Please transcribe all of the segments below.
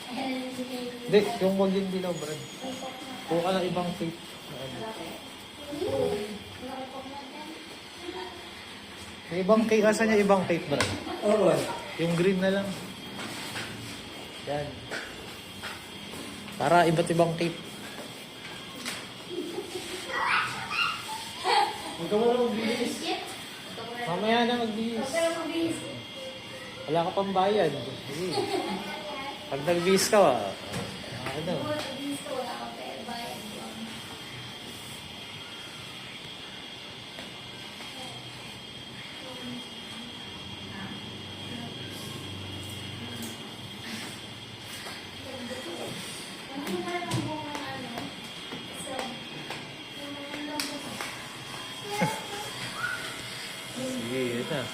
Hindi, yung wag yung dilaw, Brad. Kuha ka ng ibang tape. May ibang cake. Asan niya ibang tape, Brad? Oo. Yung green na lang. Yan. Para iba't ibang tape. Huwag ka mo magbihis. Mamaya na magbihis. Wala ka pang bayad. Sige. Pag nagbihis ka, ano? Sige, yun na.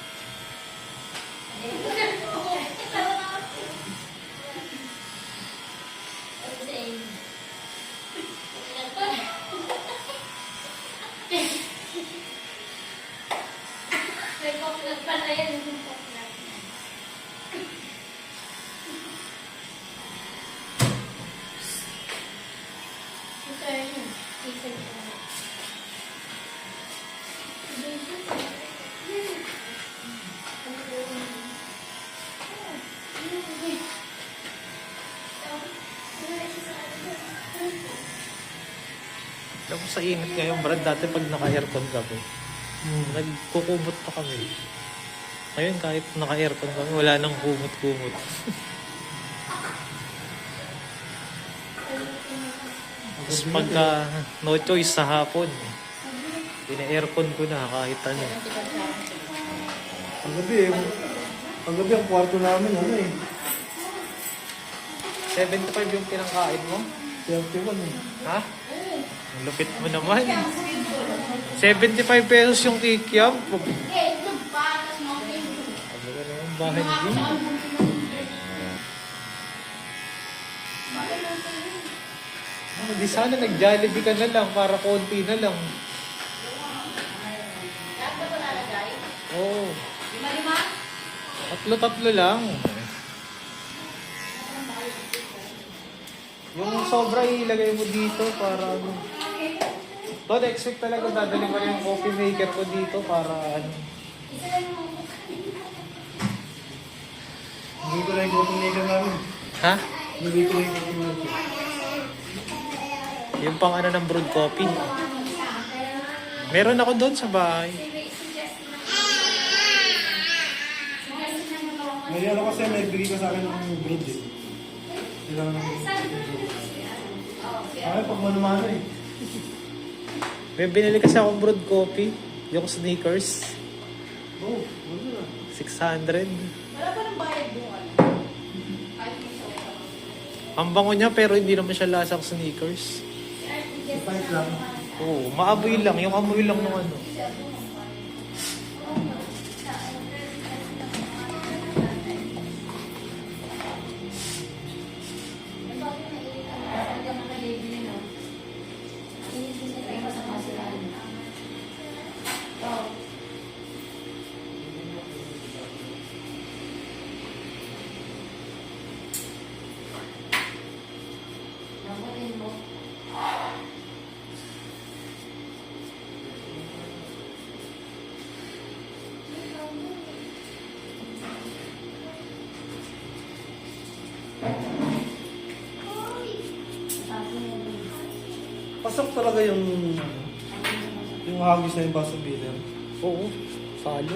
Alam mo sa init ngayon, Brad, dati pag naka-aircon kami, nagkukumot pa kami. Ngayon, kahit naka-aircon kami, wala nang kumot-kumot. Tapos pagka no choice sa hapon, pina-aircon ko na kahit ano. Paggabi ang kwarto namin, ano eh. 75 yung pinangkain mo? 31 eh. Ha? Ang lupit mo naman. 75 pesos yung kikiam. Ano ka naman, bahay din. Di sana nag-Jollibee ka na lang para konti na lang. Oo. Tatlo-tatlo lang. Yung sobra ilagay mo dito para ano. Don't expect talaga dadali ko yung coffee maker ko dito para ano. Hindi ko lang yung coffee maker namin. Ha? Hindi ko lang yung coffee maker. Yung pang ano ng brewed coffee. Meron ako doon sa bahay. May ano kasi, may bigay ka sa akin ng bread eh. Kailangan ng ay, pag manumano eh. May binili kasi akong brewed coffee. Yung sneakers. Oo, wala na. 600. Wala pa ng bayad doon. Ang bango niya pero hindi naman siya lasang sneakers. Fight lang. Oo, maaboy lang. Yung amoy lang ng ano. Pasok talaga yung hagis na yung baso bitter. Oo, salo.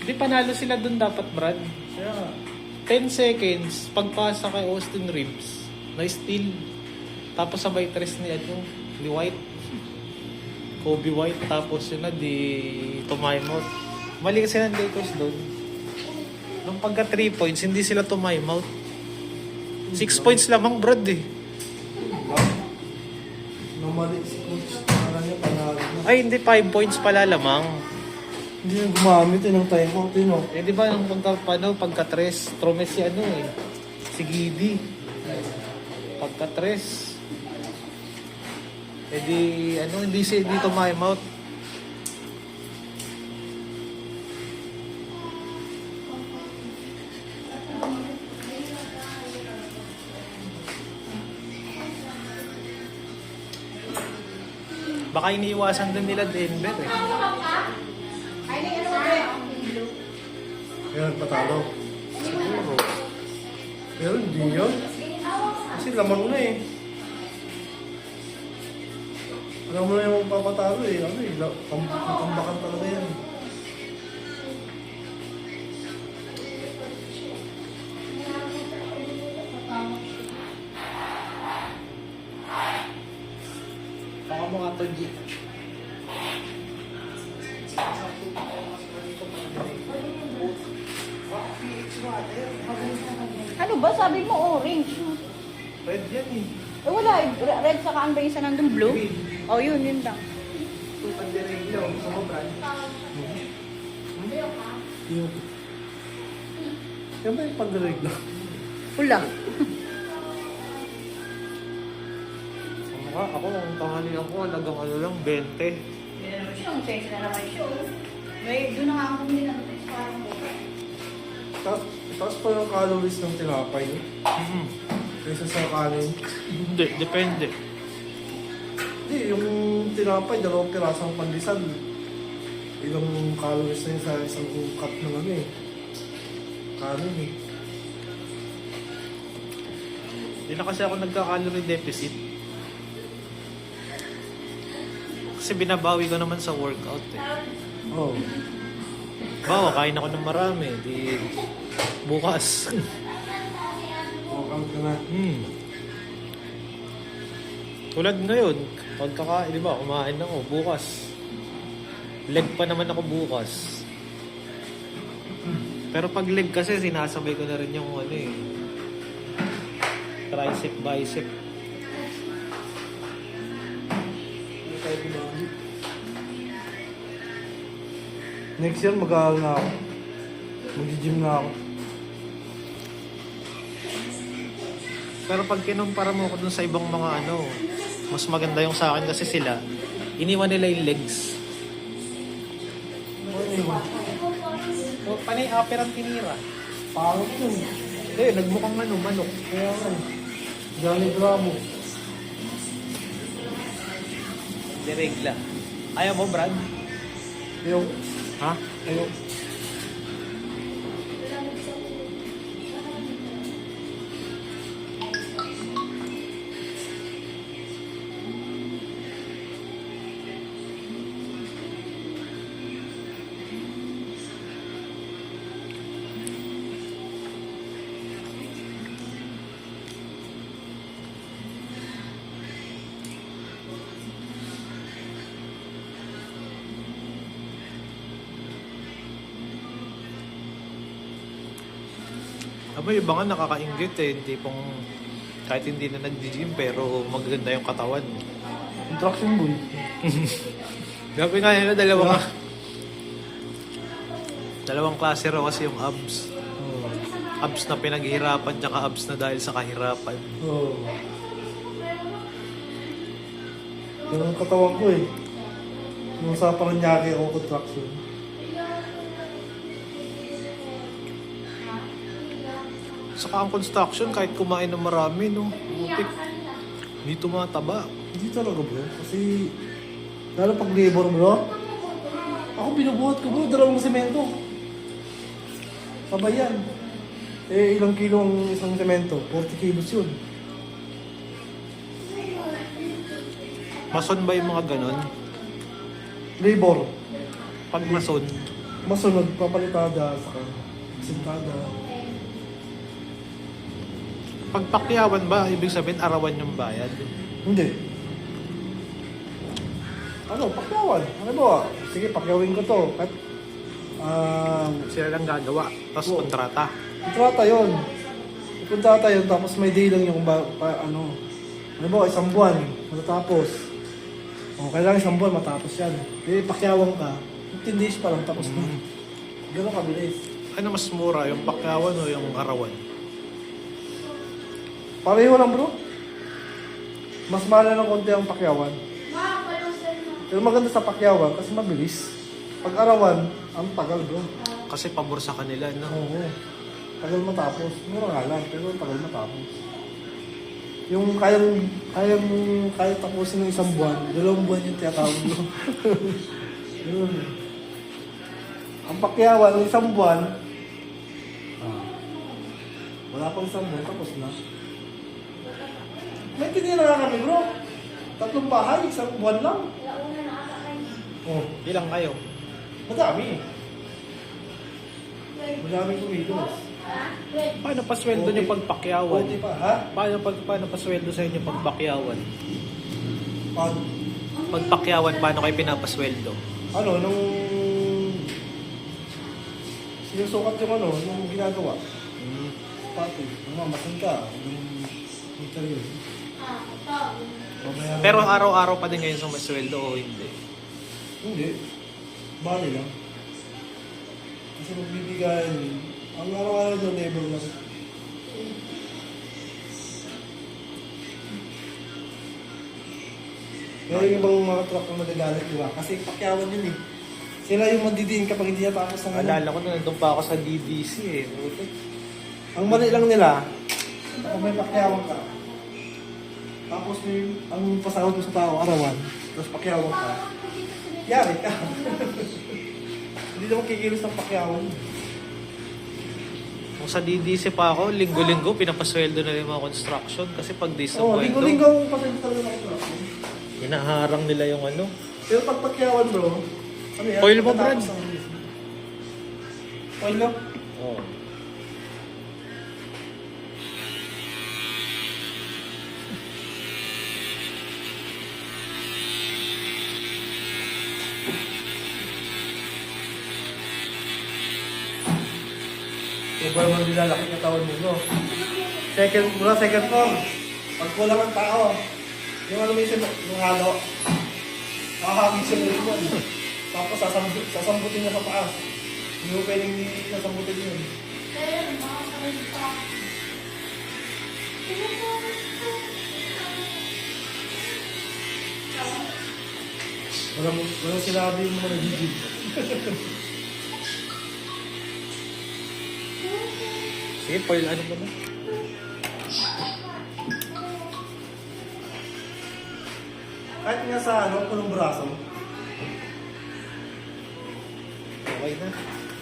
Hindi panalo sila dun dapat, Brad. Kaya 10 seconds, pagpasa kay Austin Reeves, na steal. Tapos sabay tres ni White. Kobe White, tapos yun na, di tumaymount. Mali kasi ng Lakers doon. Nung pagka 3 points, hindi sila tumaymount. 6 points lamang, Brad eh. mali si coach. Para niya panalo na. Ay, hindi 5 points pala lamang. Hindi na gumamit eh ng timeout eh no. Eh, di ba nung pagka-tres, Tromes si ano eh, si Gidi. Pagka-tres. Eh di, hindi tumaymount. Baka iniiwasan din nila Denver eh. Ay, na ano ba yung blue? Kaya nagpatalo. Siguro. Pero hindi yun. Kasi lamang na eh. Alam mo na yung papatalo eh. Ano eh, tambakan talaga yan. Baka mga to G. Ano ba? Sabi mo orange. Red yan eh. Eh wala, red saka ang ba isa nandun blue? Oh, yun lang. Ito pandireglo. Gusto mo, Brad? Yung... Yan ba yung pandirig na? Pula. Ako, ang tanghali ako, halagang ano lang, 20. Hindi na naman siya. Ang sexy na naman siya. May, doon na nga ako bumili ng parang Tapos pa yung calories ng tinapay. Mm-hmm. Kaysa sa kanin. Hindi, depende. Hindi, yung tinapay, 2 pirasong pandisan. Ilang calories na yun sa isang cup ng ano eh. Kanin eh. Hindi na kasi ako nagka-calorie deficit. Kasi binabawi ko naman sa workout eh. Oo. Oh. Bawa, kain ako ng marami. Di bukas. Workout ka na. Tulad ngayon, pagkakain, di ba, kumain ako bukas. Leg pa naman ako bukas. Pero pag leg kasi, sinasabay ko na rin yung ano eh. Tricep, bicep. Next year, mag-aaral na ako. Mag-gym na ako. Pero pag kinumpara mo ko dun sa ibang mga ano, mas maganda yung sa akin kasi sila, iniwan nila yung legs. O, panay upper ang tinira. Pangit yun. Hindi, nagmukhang ano, manok. Kaya nga eh. Johnny Bravo. Diregla. Ayaw mo, Brad? Yung... Ha? Ayaw. Aba, iba nga nakakaingit eh. Hindi pong kahit hindi na nag-gym pero maganda yung katawan. Interaction boy. Gabi nga nila, dalawang klase raw kasi yung abs. Oo. Abs na pinaghihirapan tsaka abs na dahil sa kahirapan. Oo. Yan ang katawan ko eh. Nung sa Paranaque ako contraction. Saka ang construction, kahit kumain ng marami, no? Butik. Hindi tumataba. Hindi talaga bro. Kasi, lalo pag labor bro, ako binubuhat ko bro, 2 semento. Sabay yan. Eh, ilang kilo ang isang semento? 40 kilos yun. Mason ba yung mga ganon? Labor. Pag mason, Masunod, papalitada, saka sintada. pag pakyawan ba, ibig sabihin arawan yung bayad? Hindi. Ano, pakyawan. Ano ba? Sige, pakyawin ko to. At, Sila lang gagawa. Tapos Oo. kontrata. kontrata yun. Kontrata yun, tapos may day lang yung ano. Ano ba, 1 buwan, matatapos. O, kailangan 1 buwan matapos yan. Eh, pakyawan ka, 15 days pa lang, tapos na. Gano'n kabilis. Ano mas mura, yung pakyawan o yung arawan? Pareho lang bro. Mas mahal na ng konti ang pakyawan. Pero maganda sa pakyawan kasi mabilis. Pag arawan, ang tagal bro. Kasi pabor sa kanila, no? Oo. Tagal matapos. Mura nga lang, pero tagal matapos. Yung kaya tapusin ng isang buwan, 2 buwan yung tinatawag mo. Yun. Ang pakyawan ng isang buwan, wala pang isang buwan, tapos na. May tinira na kami bro. 3 bahay, isang buwan lang. Oh, Ilang kayo? madami. Madaming kumilos. Paano pasweldo niyo pag pakyawan? Konti pa, ha? Paano pasweldo sa inyo pag pakyawan? Pag, Pag pakyawan, paano kayo pinapasweldo? ano, nung sinusukat yung ano, nung ginagawa. Pati, mamasan ka, nung interview. Mamaya- Pero araw-araw pa din ngayon sa masweldo o hindi? Hindi. Bali lang. Kasi magbibigayan yun. Ang araw-araw doon, labor lang. Pero yung ibang mga truck na magagalit, di ba? Kasi pakyawan yun eh. Sila yung madidiin kapag hindi natapos ng ano. Alala ko na nandun pa ako sa DDC eh. Buti. Ang mali lang nila, kung may pakyawan ka, tapos may, ang pasahod mo sa tao, arawan, tapos pakyawan ka, yari ka. Hindi naman kikilos ng pakyawan. Kung sa DDC pa ako, linggo-linggo, pinapasweldo na yung mga construction. Kasi pag days sa Oo, Puerto, linggo-linggo ang pasahod talaga ng truck. hinaharang nila yung ano. Pero pag pakyawan bro, ano yan? Oil mo, Brad? Matapos ang list. Oil mo? Oh. Iba mo nilalaki ng tawon mo, no? Second form. Pag kulang ang tao, yung ano minsan, yung halo, makakagin siya rin yun. Tapos sasambutin niya sa taas. Hindi mo pwedeng sasambutin yun. Walang sinabi yung mga nagigib. Sige, foil ano ba na? Kahit nga sa ano, punong braso, Okay na.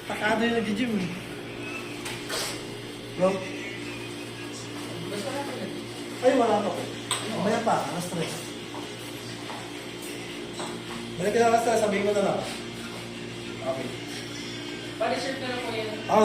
takado yung nag-gym. Bro? Ay, wala pa. Mamaya pa, alas 3. Balik ka na alas 3, sabihin ko na lang. Okay. Bali, shirt na lang po yan. Ah,